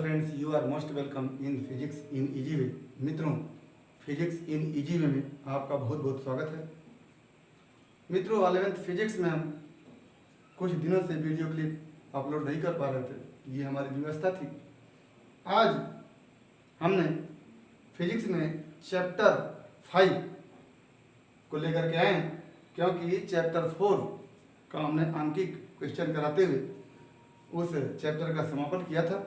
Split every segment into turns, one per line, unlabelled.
Friends, you are most welcome in physics in easy way. मित्रों, physics in easy वे में आपका बहुत बहुत स्वागत है। मित्रों, 11th फिजिक्स में हम कुछ दिनों से वीडियो क्लिप अपलोड नहीं कर पा रहे थे, ये हमारी व्यवस्था थी। आज हमने फिजिक्स में चैप्टर 5 को लेकर के आए हैं, क्योंकि चैप्टर 4 का हमने अंकिक क्वेश्चन कराते हुए उस चैप्टर का समापन किया था।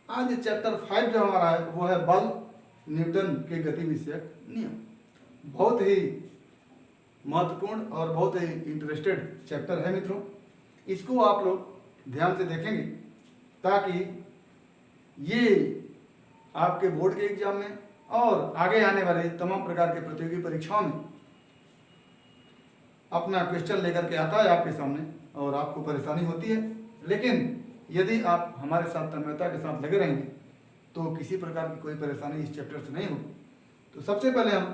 आज चैप्टर 5 जो हमारा है वो है बल, न्यूटन के गति विषयक नियम। बहुत ही महत्वपूर्ण और बहुत ही इंटरेस्टेड चैप्टर है मित्रों। इसको आप लोग ध्यान से देखेंगे ताकि ये आपके बोर्ड के एग्जाम में और आगे आने वाले तमाम प्रकार के प्रतियोगी परीक्षाओं में अपना क्वेश्चन लेकर के आता है आपके सामने और आपको परेशानी होती है। लेकिन यदि आप हमारे साथ तन्मयता के साथ लगे रहेंगे तो किसी प्रकार की कोई परेशानी इस चैप्टर से नहीं होगी। तो सबसे पहले हम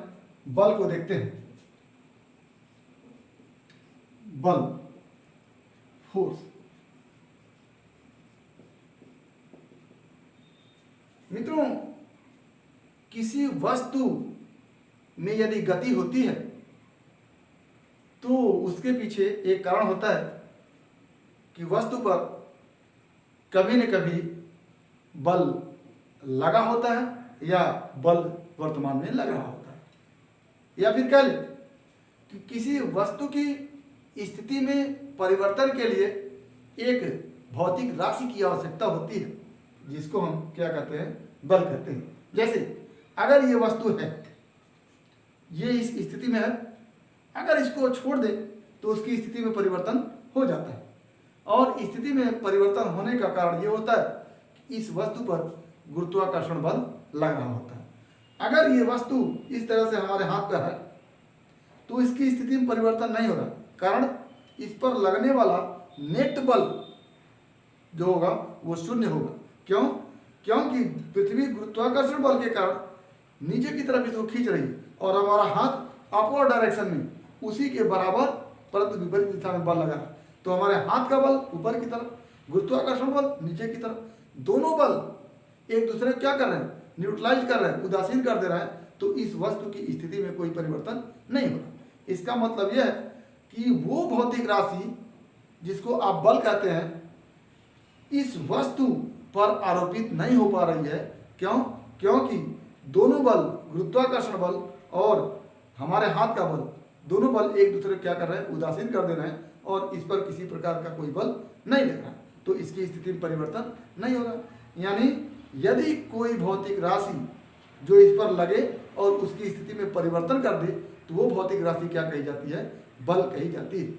बल को देखते हैं। बल, फोर्स। मित्रों, किसी वस्तु में यदि गति होती है तो उसके पीछे एक कारण होता है कि वस्तु पर कभी न कभी बल लगा होता है या बल वर्तमान में लग रहा होता है, या फिर कह लें कि किसी वस्तु की स्थिति में परिवर्तन के लिए एक भौतिक राशि की आवश्यकता होती है, जिसको हम क्या कहते हैं, बल कहते हैं। जैसे अगर ये वस्तु है, ये इस स्थिति में है, अगर इसको छोड़ दे तो उसकी स्थिति में परिवर्तन हो जाता है। और स्थिति में परिवर्तन होने का कारण ये होता है कि इस वस्तु पर गुरुत्वाकर्षण बल लग रहा होता है। अगर ये वस्तु इस तरह से हमारे हाथ पर है तो इसकी स्थिति में परिवर्तन नहीं हो रहा, कारण इस पर लगने वाला नेट बल जो होगा वो शून्य होगा। क्यों? क्योंकि पृथ्वी गुरुत्वाकर्षण बल के कारण नीचे की तरफ इसको खींच रही है और हमारा हाथ अपवर्ड डायरेक्शन में उसी के बराबर परंतु विपरीत दिशा में बल लगा है। तो हमारे हाथ का बल ऊपर की तरफ, गुरुत्वाकर्षण बल नीचे की तरफ, दोनों बल एक दूसरे को क्या कर रहे हैं, न्यूट्रलाइज कर रहे हैं, उदासीन कर दे रहे हैं। तो इस वस्तु की स्थिति में कोई परिवर्तन नहीं होगा। इसका मतलब यह है कि वो भौतिक राशि जिसको आप बल कहते हैं, इस वस्तु पर आरोपित नहीं हो पा रही है। क्यों? क्योंकि दोनों बल, गुरुत्वाकर्षण बल और हमारे हाथ का बल, दोनों बल एक दूसरे को क्या कर रहे हैं, उदासीन कर दे रहे हैं और इस पर किसी प्रकार का कोई बल नहीं लग रहा। तो इसकी स्थिति में परिवर्तन नहीं हो रहा। यानी यदि कोई भौतिक राशि जो इस पर लगे और उसकी स्थिति में परिवर्तन कर दे तो वो भौतिक राशि क्या कही जाती है, बल कही जाती है।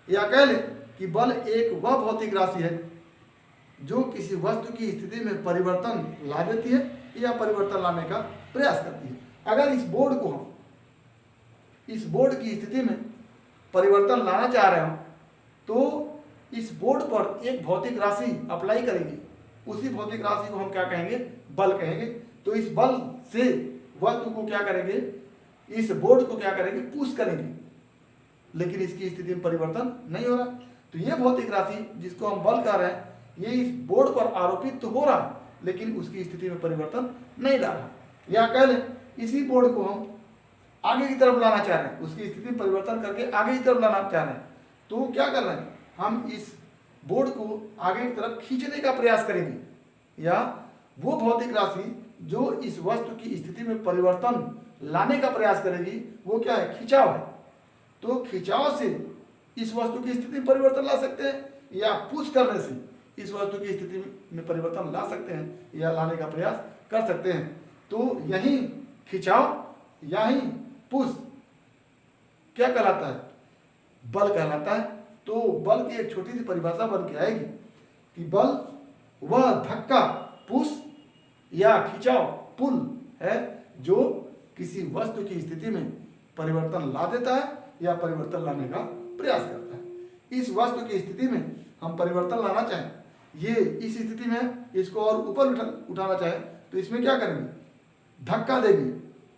या कह लें कि बल एक वह भौतिक राशि है जो किसी वस्तु की स्थिति में परिवर्तन ला देती है या परिवर्तन लाने का प्रयास करती है। अगर इस बोर्ड को हम इस बोर्ड की स्थिति में परिवर्तन लाना चाह रहे हो तो इस बोर्ड पर एक भौतिक राशि अप्लाई करेंगे, उसी भौतिक राशि को हम क्या कहेंगे, बल कहेंगे। तो इस बल से वस्तु को क्या करेंगे, इस बोर्ड को क्या करेंगे, पुश करेंगे, लेकिन इसकी स्थिति में परिवर्तन नहीं हो रहा। तो ये भौतिक राशि जिसको हम बल कह रहे हैं, ये इस बोर्ड पर आरोपित तो हो रहा है लेकिन उसकी स्थिति में परिवर्तन नहीं ला रहा। या कह लें इसी बोर्ड को हम आगे की तरफ लाना चाह रहे हैं, उसकी स्थिति में परिवर्तन करके आगे की तरफ लाना चाह रहे हैं। तो क्या कर रहे हैं, हम इस बोर्ड को आगे की तरफ खींचने का प्रयास करेंगे। या वो भौतिक राशि जो इस वस्तु की स्थिति में परिवर्तन लाने का प्रयास करेगी वो क्या है, खिंचाव है। तो खिंचाव से इस वस्तु की स्थिति में परिवर्तन ला सकते हैं या पुश करने से इस वस्तु की स्थिति में परिवर्तन ला सकते हैं या लाने का प्रयास कर सकते हैं। तो यही खिंचाव, यही पुश क्या कहलाता है, बल कहलाता है। तो बल की एक छोटी सी परिभाषा बन के आएगी कि बल वह धक्का, पुश या खिंचाव, पुल है जो किसी वस्तु की स्थिति में परिवर्तन ला देता है या परिवर्तन लाने का प्रयास करता है। इस वस्तु की स्थिति में हम परिवर्तन लाना चाहें, ये इस स्थिति में इसको और ऊपर उठाना चाहें तो इसमें क्या करेंगे, धक्का देंगे,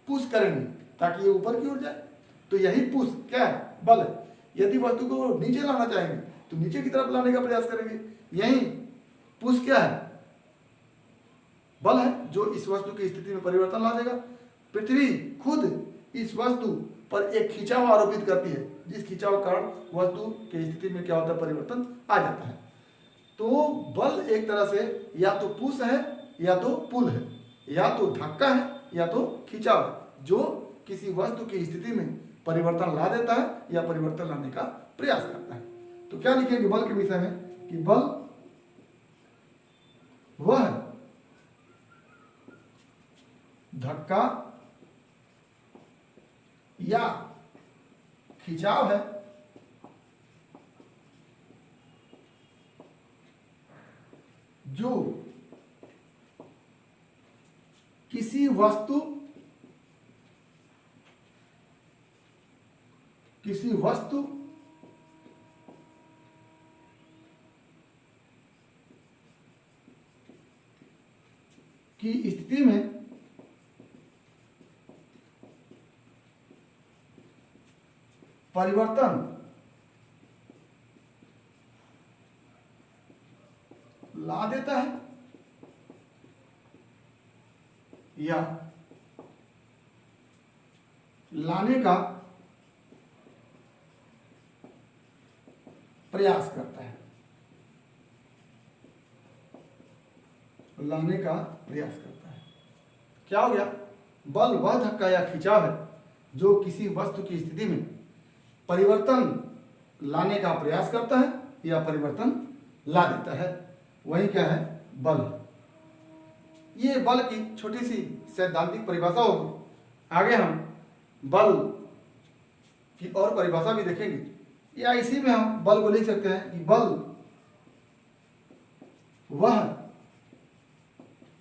पुश करेंगे ताकि ये ऊपर की ओर जाए। तो यही पुश क्या है, बल है। यदि वस्तु को नीचे लाना चाहेंगे तो नीचे की तरफ लाने का प्रयास करेंगे। यही पुश क्या है, बल है जो इस वस्तु की स्थिति में परिवर्तन ला देगा। पृथ्वी खुद इस वस्तु पर एक खिंचाव आरोपित करती है, जिस खिंचाव के कारण वस्तु की स्थिति में क्या होता है, परिवर्तन आ जाता है। तो बल एक तरह से या तो पुश है या तो पुल है, या तो धक्का है या तो खिंचाव है, जो किसी वस्तु की स्थिति में परिवर्तन ला देता है या परिवर्तन लाने का प्रयास करता है। तो क्या लिखेंगे बल के विषय में कि बल वह धक्का या खिंचाव है जो किसी वस्तु की स्थिति में परिवर्तन ला देता है या लाने का प्रयास करता है, लाने का प्रयास करता है। क्या हो गया, बल वह धक्का या खिंचाव है जो किसी वस्तु की स्थिति में परिवर्तन लाने का प्रयास करता है या परिवर्तन ला देता है, वही क्या है, बल। ये बल की छोटी सी सैद्धांतिक परिभाषा होगी। आगे हम बल की और परिभाषा भी देखेंगे, या इसी में हम बल को लिख सकते हैं कि बल वह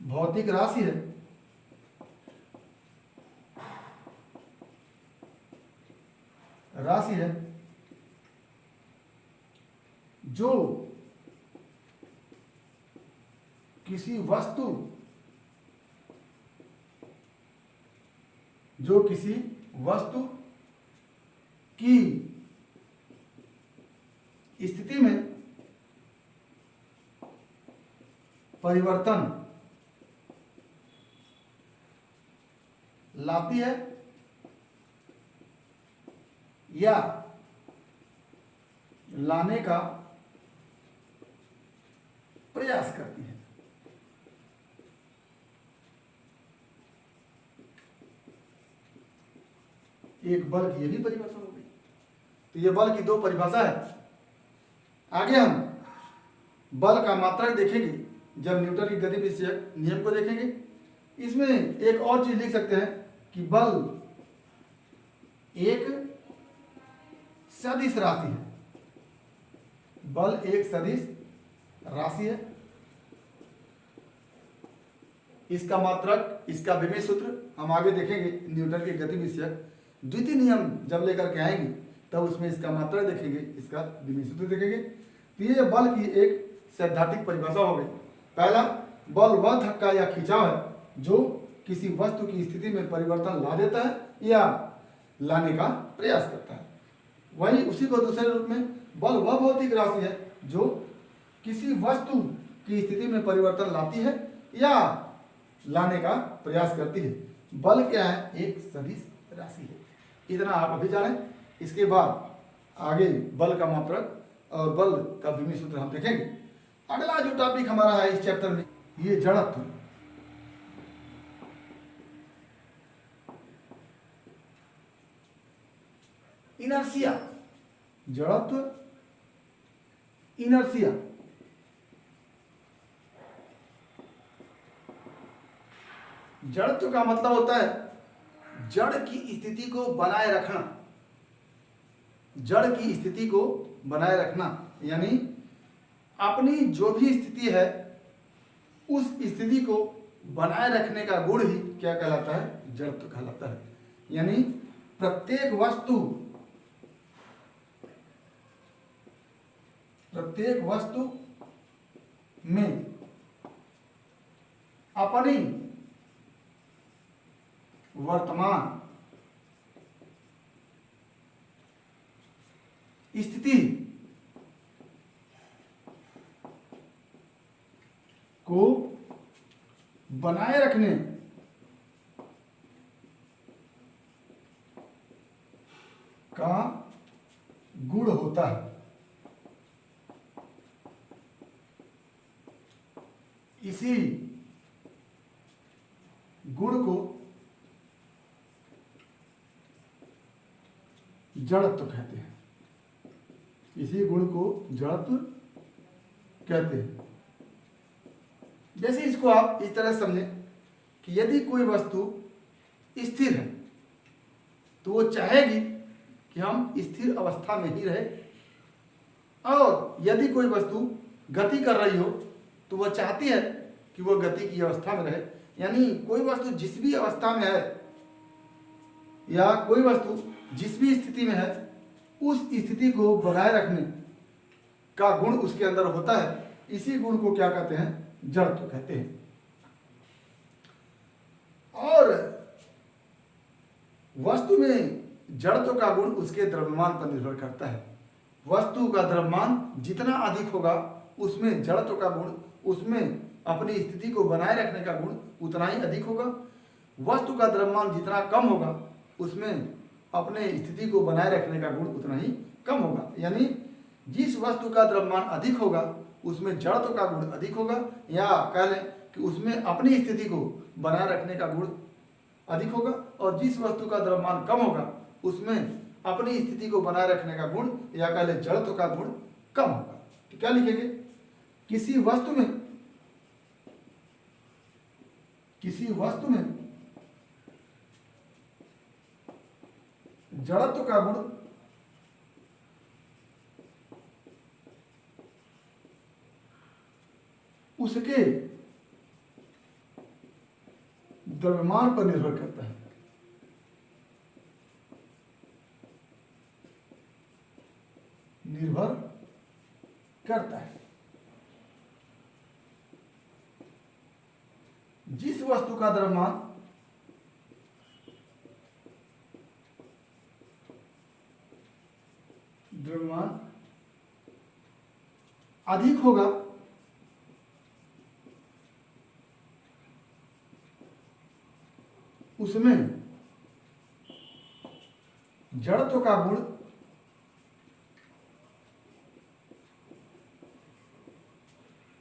भौतिक राशि है जो किसी वस्तु की स्थिति में परिवर्तन लाती है या लाने का प्रयास करती है। एक बल की ये भी परिभाषा हो गई। तो ये बल की दो परिभाषा है। आगे हम बल का मात्रक देखेंगे जब न्यूटन की गति विषयक नियम को देखेंगे। इसमें एक और चीज लिख सकते हैं कि बल एक सदिश राशि है। बल एक सदिश राशि है। इसका मात्रक, इसका विमेय सूत्र हम आगे देखेंगे। न्यूटन के गति विषयक द्वितीय नियम जब लेकर के आएंगे तब उसमें इसका मात्रक देखेंगे, इसका विमेय सूत्र देखेंगे। तो ये बल की एक सैद्धांतिक परिभाषा हो गई। पहला, बल वह धक्का या खिंचाव है जो किसी वस्तु की स्थिति में परिवर्तन ला देता है या लाने का प्रयास करता है। वहीं उसी को दूसरे रूप में, बल वह भौतिक राशि है जो किसी वस्तु की स्थिति में परिवर्तन लाती है या लाने का प्रयास करती है। बल क्या है, एक सदिश राशि है। इतना आप अभी जानें। इसके बाद आगे बल का मात्रक और बल का विमेय सूत्र हम देखेंगे। अगला जो टॉपिक हमारा है इस चैप्टर में, ये जड़त्व। इनर्शिया, जड़त्व, इनर्शिया। जड़त्व का मतलब होता है जड़ की स्थिति को बनाए रखना। जड़ की स्थिति को बनाए रखना यानी अपनी जो भी स्थिति है उस स्थिति को बनाए रखने का गुण ही क्या कहलाता है, जड़त्व कहलाता है। यानी प्रत्येक वस्तु में अपनी वर्तमान स्थिति को बनाए रखने का गुण होता है। इसी गुण को जड़त्व कहते हैं। इसी गुण को जड़त्व कहते हैं। जैसे इसको आप इस तरह समझें कि यदि कोई वस्तु स्थिर है तो वो चाहेगी कि हम स्थिर अवस्था में ही रहे, और यदि कोई वस्तु गति कर रही हो तो वह चाहती है कि वह गति की अवस्था में रहे। यानी कोई वस्तु जिस भी अवस्था में है या कोई वस्तु जिस भी स्थिति में है, उस स्थिति को बनाए रखने का गुण उसके अंदर होता है। इसी गुण को क्या कहते हैं? जड़त्व कहते हैं। और वस्तु में जड़त्व का गुण उसके द्रव्यमान पर निर्भर करता है। वस्तु का द्रव्यमान जितना अधिक होगा उसमें जड़त्व का गुण, उसमें अपनी स्थिति को बनाए रखने का गुण उतना ही अधिक होगा। वस्तु का द्रव्यमान जितना कम होगा उसमें अपने स्थिति को बनाए रखने का गुण उतना ही कम होगा। यानी जिस वस्तु का द्रव्यमान अधिक होगा उसमें जड़त्व का गुण अधिक होगा, या कह लें कि उसमें अपनी स्थिति को बनाए रखने का गुण अधिक होगा। और जिस वस्तु का द्रव्यमान कम होगा उसमें अपनी स्थिति को बनाए रखने का गुण, या कह लें जड़त्व का गुण कम होगा। तो क्या लिखेंगे? किसी वस्तु में जड़त्व का गुण उसके द्रव्यमान पर निर्भर करता है। निर्भर करता है। जिस वस्तु का द्रव्यमान अधिक होगा उसमें जड़त्व का गुण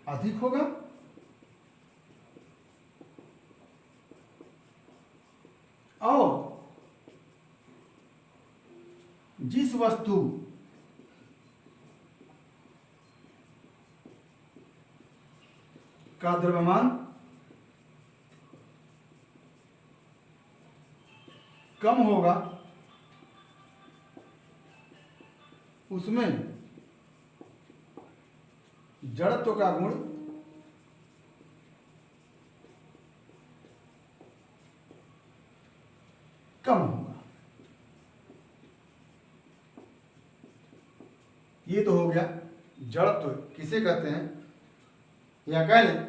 अधिक होगा, और जिस वस्तु का द्रव्यमान कम होगा उसमें जड़त्व का गुण कम होगा। ये तो हो गया जड़त्व किसे कहते हैं, या कह लें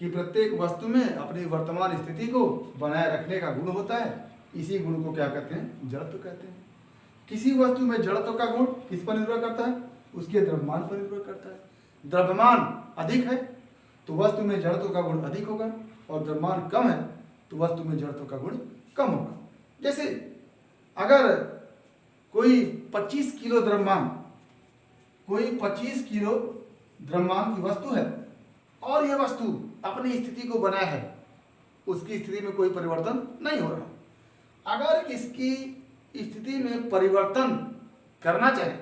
कि प्रत्येक वस्तु में अपनी वर्तमान स्थिति को बनाए रखने का गुण होता है। इसी गुण को क्या कहते हैं? जड़त्व कहते हैं। किसी वस्तु में जड़त्व का गुण किस पर निर्भर करता है? उसके द्रव्यमान पर निर्भर करता है। द्रव्यमान अधिक है तो वस्तु में जड़त्व का गुण अधिक होगा, और द्रव्यमान कम है तो वस्तु में जड़त्व का गुण कम होगा। जैसे अगर कोई 25 किलो द्रव्यमान की वस्तु है और यह वस्तु अपनी स्थिति को बनाए है, उसकी स्थिति में कोई परिवर्तन नहीं हो रहा। अगर इसकी स्थिति में परिवर्तन करना चाहे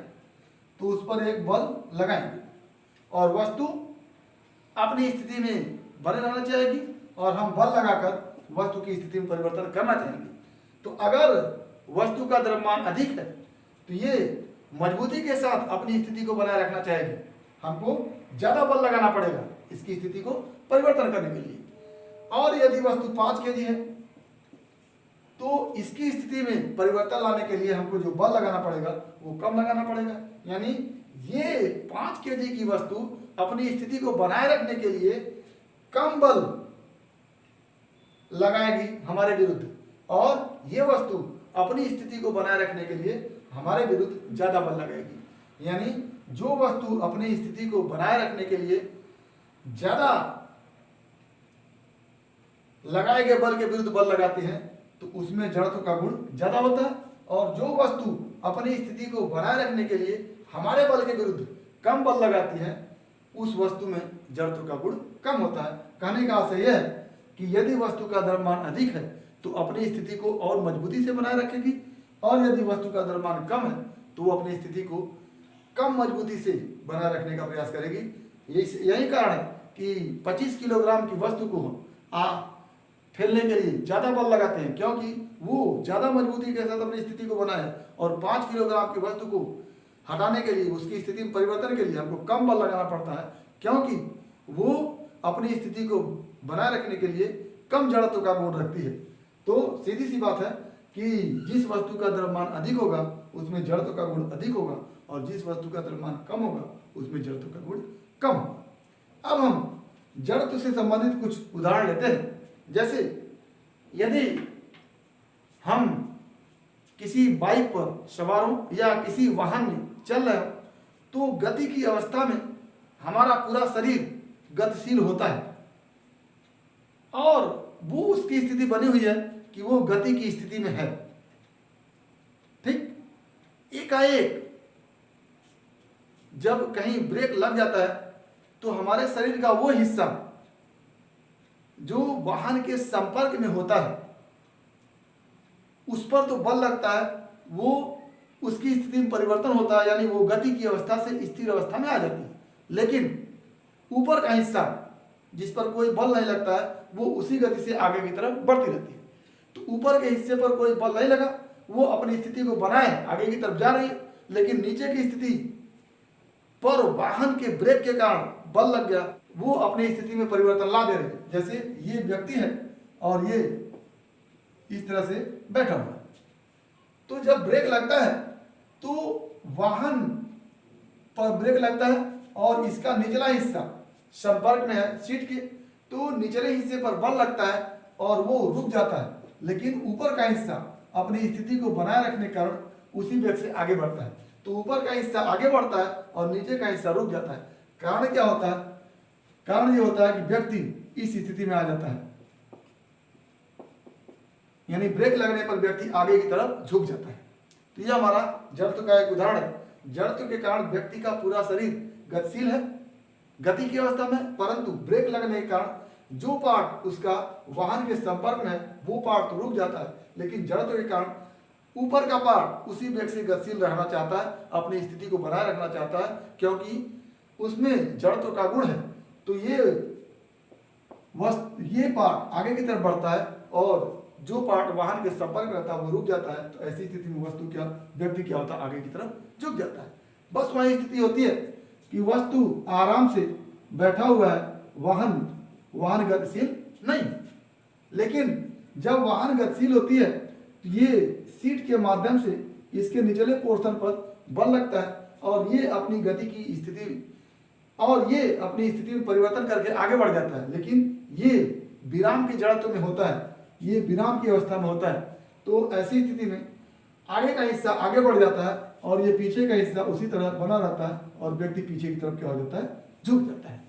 तो उस पर एक बल लगाएंगे और वस्तु अपनी स्थिति में बने रहना चाहेगी, और हम बल लगाकर वस्तु की स्थिति में परिवर्तन करना चाहेंगे। तो अगर वस्तु का द्रव्यमान अधिक है तो ये मजबूती के साथ अपनी स्थिति को बनाए रखना चाहेगी, हमको ज़्यादा बल लगाना पड़ेगा इसकी स्थिति को परिवर्तन करने के लिए। और यदि वस्तु 5 kg है तो इसकी स्थिति में परिवर्तन लाने के लिए हमको जो बल लगाना पड़ेगा वो कम लगाना पड़ेगा। यानी ये 5 kg की वस्तु अपनी स्थिति को बनाए रखने के लिए कम बल लगाएगी हमारे विरुद्ध, और ये वस्तु अपनी स्थिति को बनाए रखने के लिए हमारे विरुद्ध ज़्यादा बल लगाएगी। यानी जो वस्तु अपनी स्थिति को बनाए रखने के लिए ज़्यादा लगाए गए बल के विरुद्ध बल लगाती है तो उसमें जड़त्व का गुण ज्यादा होता है, और जो वस्तु अपनी स्थिति को बनाए रखने के लिए हमारे बल के विरुद्ध कम बल लगाती है उस वस्तु में जड़त्व का गुण कम होता है। कहने का आशय यह है कि यदि वस्तु का द्रव्यमान अधिक है तो अपनी स्थिति को और मजबूती से बनाए रखेगी, और यदि वस्तु का द्रव्यमान कम है तो वो अपनी स्थिति को कम मजबूती से बनाए रखने का प्रयास करेगी। यही कारण है कि 25 किलोग्राम की वस्तु को फैलने के लिए ज़्यादा बल लगाते हैं, क्योंकि वो ज़्यादा मजबूती के साथ अपनी स्थिति को बनाए, और 5 किलोग्राम की वस्तु को हटाने के लिए, उसकी स्थिति में परिवर्तन के लिए हमको कम बल लगाना पड़ता है, क्योंकि वो अपनी स्थिति को बनाए रखने के लिए कम जड़त्व का गुण रखती है। तो सीधी सी बात है कि जिस वस्तु का द्रव्यमान अधिक होगा उसमें जड़त्व का गुण अधिक होगा, और जिस वस्तु का द्रव्यमान कम होगा उसमें जड़त्व का गुण कम होगा। अब हम जड़त्व से संबंधित कुछ उदाहरण लेते हैं। जैसे यदि हम किसी बाइक पर सवार हो या किसी वाहन में चल रहे हो तो गति की अवस्था में हमारा पूरा शरीर गतिशील होता है, और वो उसकी स्थिति बनी हुई है कि वो गति की स्थिति में है। ठीक, एकाएक जब कहीं ब्रेक लग जाता है तो हमारे शरीर का वो हिस्सा जो वाहन के संपर्क में होता है उस पर तो बल लगता है, वो उसकी स्थिति में परिवर्तन होता है, यानी वो गति की अवस्था से स्थिर अवस्था में आ जाती है। लेकिन ऊपर का हिस्सा जिस पर कोई बल नहीं लगता है वो उसी गति से आगे की तरफ बढ़ती रहती है। तो ऊपर के हिस्से पर कोई बल नहीं लगा, वो अपनी स्थिति को बनाए आगे की तरफ जा रही है, लेकिन नीचे की स्थिति पर वाहन के ब्रेक के कारण बल लग गया, वो अपनी स्थिति में परिवर्तन ला दे रही है। जैसे ये व्यक्ति है और ये इस तरह से बैठा हुआ है, तो जब ब्रेक लगता है तो वाहन पर ब्रेक लगता है और इसका निचला हिस्सा संपर्क में है सीट के, तो निचले हिस्से पर बल लगता है और वो रुक जाता है, लेकिन ऊपर का हिस्सा अपनी स्थिति को बनाए रखने के कारण उसी वेग से आगे बढ़ता है। तो ऊपर का हिस्सा आगे बढ़ता है और नीचे का हिस्सा रुक जाता है। कारण क्या होता है? कारण ये होता है कि व्यक्ति इस स्थिति में आ जाता है, यानी ब्रेक लगने पर व्यक्ति आगे की तरफ झुक जाता है। तो यह हमारा जड़त्व का एक उदाहरण है। जड़त्व के कारण व्यक्ति का पूरा शरीर गतिशील है गति की अवस्था में, परंतु ब्रेक लगने के कारण जो पार्ट उसका वाहन के संपर्क में है वो पार्ट तो रुक जाता है, लेकिन जड़त्व के कारण ऊपर का पार्ट उसी वेग से गतिशील रहना चाहता है, अपनी स्थिति को बनाए रखना चाहता है, क्योंकि उसमें जड़त्व का गुण है। तो ये पार्ट आगे की तरफ बढ़ता है और जो पार्ट वाहन के संपर्क में रहता है वो रुक जाता है। तो ऐसी स्थिति में व्यक्ति क्या होता है? आगे की तरफ झुक जाता है। बस वही स्थिति होती है कि वस्तु आराम से बैठा हुआ है, वाहन गतिशील नहीं। लेकिन जब वाहन गतिशील होती है तो ये सीट के माध्यम से इसके निचले पोर्शन पर बल लगता है और ये अपनी गति की स्थिति में परिवर्तन करके आगे बढ़ जाता है। लेकिन ये विराम की जड़त्व में होता है, ये विराम की अवस्था में होता है। तो ऐसी स्थिति में आगे का हिस्सा आगे बढ़ जाता है और ये पीछे का हिस्सा उसी तरह बना रहता है और व्यक्ति पीछे की तरफ क्या हो जाता है? झुक जाता है।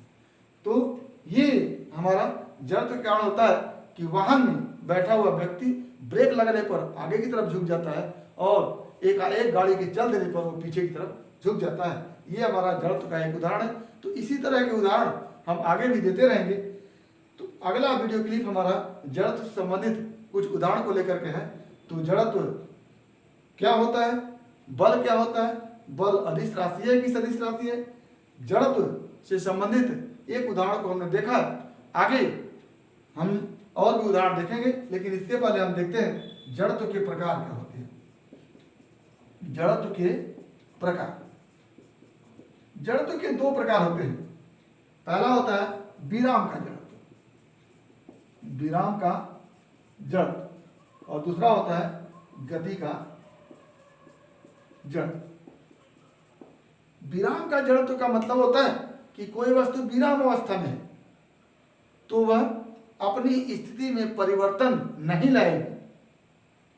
तो ये हमारा जड़त्व का कारण होता है कि वाहन में बैठा हुआ व्यक्ति ब्रेक लगने पर आगे की तरफ झुक जाता है और एक गाड़ी के चल देने पर वो पीछे की तरफ झुक जाता है। ये हमारा जड़त्व का एक उदाहरण है। तो इसी तरह के उदाहरण हम आगे भी देते रहेंगे। तो अगला वीडियो क्लिप हमारा जड़त्व से संबंधित कुछ उदाहरण को लेकर के है। तो जड़त्व क्या होता है, बल क्या होता है, बल अदिश राशि है कि सदिश राशि है, जड़त्व से संबंधित एक उदाहरण को हमने देखा। आगे हम और भी उदाहरण देखेंगे, लेकिन इसके पहले हम देखते हैं जड़त्व के प्रकार क्या होते हैं। जड़त्व के प्रकार, जड़त्व के दो प्रकार होते हैं। पहला होता है विराम का जड़त्व, विराम का जड़त्व, और दूसरा होता है गति का जड़त्व। विराम का जड़त्व का मतलब होता है कि कोई वस्तु विराम अवस्था में है तो वह अपनी स्थिति में परिवर्तन नहीं लाएगी,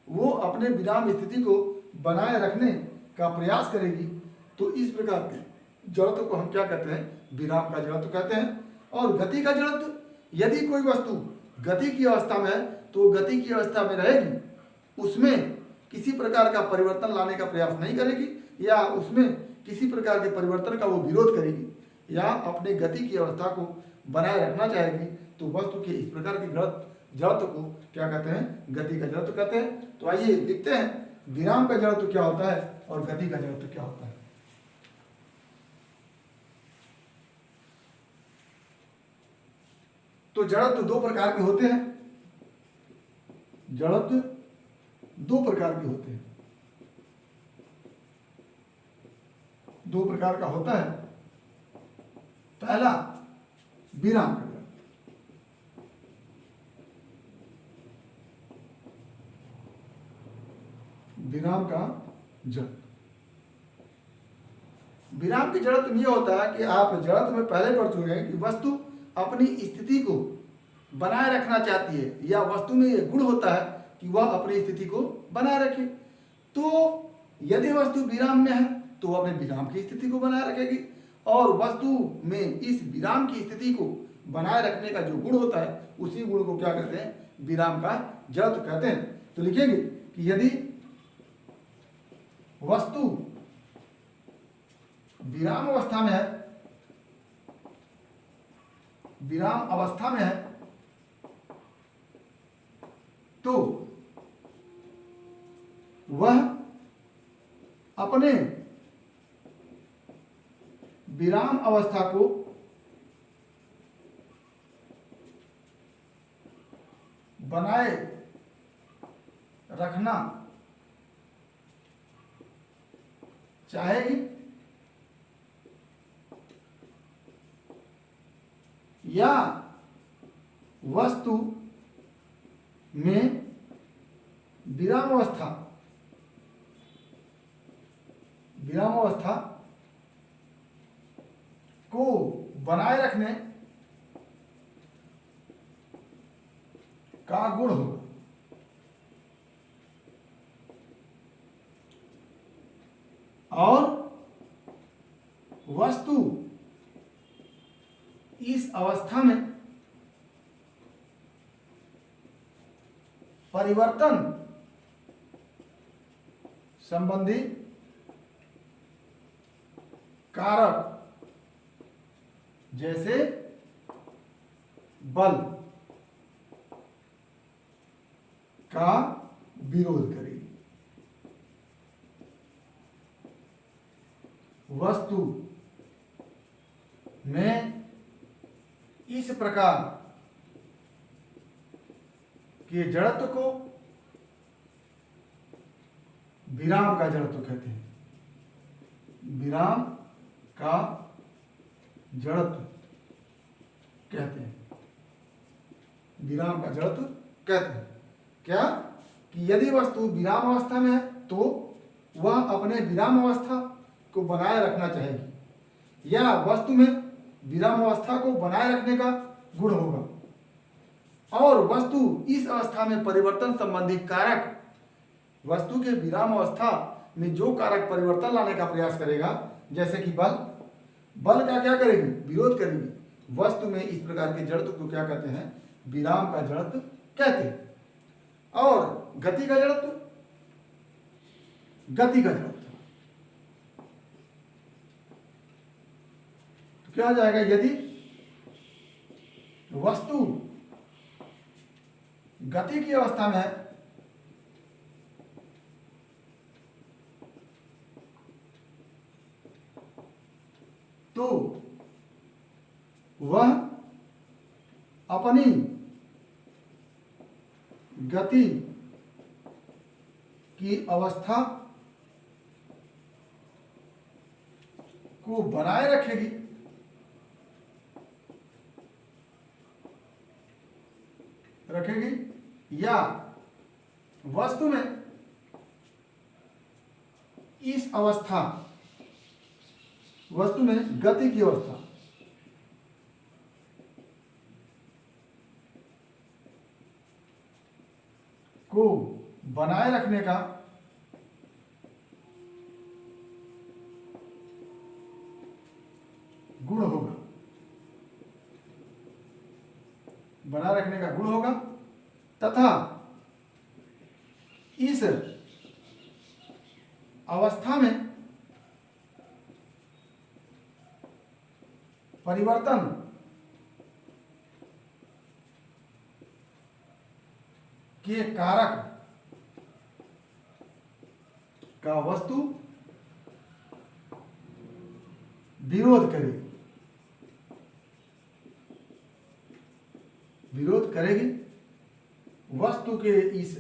वो अपने विराम स्थिति को बनाए रखने का प्रयास करेगी। तो इस प्रकार के जड़त्व को हम क्या कहते हैं? विराम का जड़त्व कहते हैं। और गति का जड़त्व, यदि कोई वस्तु गति की अवस्था में है तो गति की अवस्था में रहेगी, उसमें किसी प्रकार का परिवर्तन लाने का प्रयास नहीं करेगी या उसमें किसी प्रकार के परिवर्तन का वो विरोध करेगी या अपने गति की अवस्था को बनाए रखना चाहेगी, तो वस्तु के इस प्रकार के जड़त्व को क्या कहते हैं? गति का जड़त्व कहते हैं। तो आइए देखते हैं विराम का जड़त्व क्या होता है और गति का जड़त्व क्या होता है। तो जड़त्व दो प्रकार के होते हैं। जड़त्व दो प्रकार के होते हैं। दो प्रकार का होता है। पहला विराम का जड़त्व। विराम का जड़त्व। विराम की जड़त्व यह होता है कि आप जड़त्व में पहले पढ़ चुके हैं कि वस्तु अपनी स्थिति को बनाए रखना चाहती है या वस्तु में यह गुण होता है कि वह अपनी स्थिति को बनाए रखे। तो यदि वस्तु विराम में है तो वह अपने विराम की स्थिति को बनाए रखेगी और वस्तु में इस विराम की स्थिति को बनाए रखने का जो गुण होता है उसी गुण को क्या कहते हैं? विराम का जड़त्व कहते हैं। तो लिखेंगे कि यदि वस्तु विराम अवस्था में है, विराम अवस्था में है, तो वह अपने विराम अवस्था को बनाए रखना चाहेगी या वस्तु में विराम अवस्था को बनाए रखने का गुण होगा। और वस्तु इस अवस्था में परिवर्तन संबंधी कारक जैसे बल का विरोध करेगी। वस्तु में इस प्रकार के जड़त्व को विराम का जड़त्व कहते हैं। विराम का जड़त्व कहते हैं। विराम का जड़त्व कहते हैं। क्या कि यदि वस्तु विराम अवस्था में है तो वह अपने विराम अवस्था को बनाए रखना चाहेगी या वस्तु में विराम अवस्था को बनाए रखने का गुण होगा और वस्तु इस अवस्था में परिवर्तन संबंधी कारक, वस्तु के विराम अवस्था में जो कारक परिवर्तन लाने का प्रयास करेगा जैसे कि बल का क्या करेगी? विरोध करेगी। वस्तु में इस प्रकार के जड़त्व को क्या कहते हैं? विराम का जड़त्व कहते हैं। और गति का जड़त्व, गति का जड़त्व तो क्या हो जाएगा? यदि वस्तु गति की अवस्था में है तो वह अपनी गति की अवस्था को बनाए रखेगी या वस्तु में इस अवस्था, वस्तु में गति की अवस्था को बनाए रखने का गुण होगा। बनाए रखने का गुण होगा तथा इस अवस्था में परिवर्तन के कारक का वस्तु विरोध करेगी, विरोध करेगी वस्तु के इस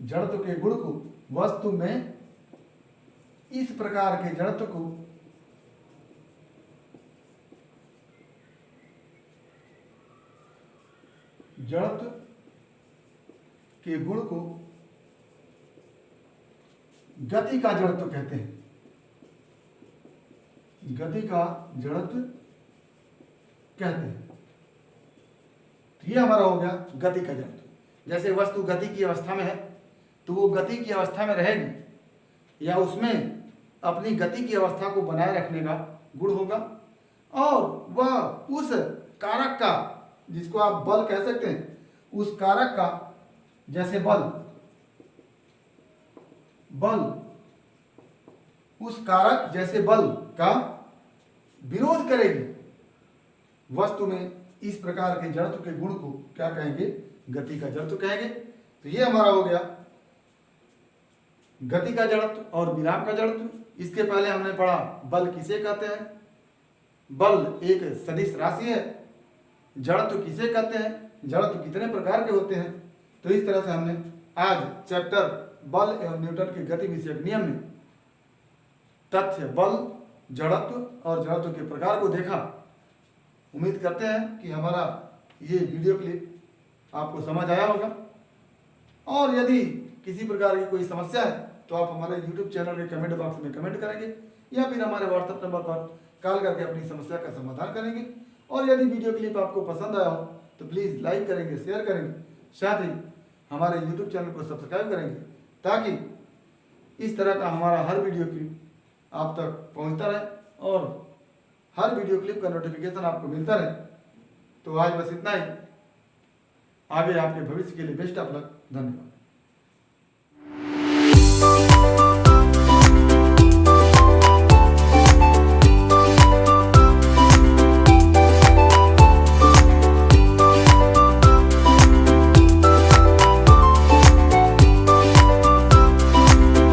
जड़त्व के गुण को, वस्तु में इस प्रकार के जड़त्व को जड़त्व के गुण को गति का जड़त्व कहते हैं। गति का जड़त्व कहते हैं। तो ये हमारा हो गया गति का जड़त्व। जैसे वस्तु गति की अवस्था में है तो वो गति की अवस्था में रहेगी या उसमें अपनी गति की अवस्था को बनाए रखने का गुण होगा, और वह उस कारक का, जिसको आप बल कह सकते हैं, उस कारक का, जैसे बल उस कारक जैसे बल का विरोध करेगी। वस्तु में इस प्रकार के जड़त्व के गुण को क्या कहेंगे? गति का जड़त्व कहेंगे। तो ये हमारा हो गया गति का जड़त्व और विराम का जड़त्व। इसके पहले हमने पढ़ा बल किसे कहते हैं, बल एक सदिश राशि है। जड़त्व किसे कहते हैं, जड़त्व कितने प्रकार के होते हैं। तो इस तरह से हमने आज चैप्टर बल एवं न्यूटन के गति विषयक नियम में तथ्य, बल, जड़त्व और जड़त्व के प्रकार को देखा। उम्मीद करते हैं कि हमारा ये वीडियो क्लिप आपको समझ आया होगा, और यदि किसी प्रकार की कोई समस्या है तो आप हमारे YouTube चैनल के कमेंट बॉक्स में कमेंट करेंगे या फिर हमारे व्हाट्सएप नंबर पर कॉल करके अपनी समस्या का समाधान करेंगे। और यदि वीडियो क्लिप आपको पसंद आया हो तो प्लीज़ लाइक करेंगे, शेयर करेंगे, साथ ही हमारे YouTube चैनल को सब्सक्राइब करेंगे, ताकि इस तरह का हमारा हर वीडियो क्लिप आप तक पहुंचता रहे और हर वीडियो क्लिप का नोटिफिकेशन आपको मिलता रहे। तो आज बस इतना ही। आगे आपके भविष्य के लिए बेस्ट ऑफ लक। धन्यवाद।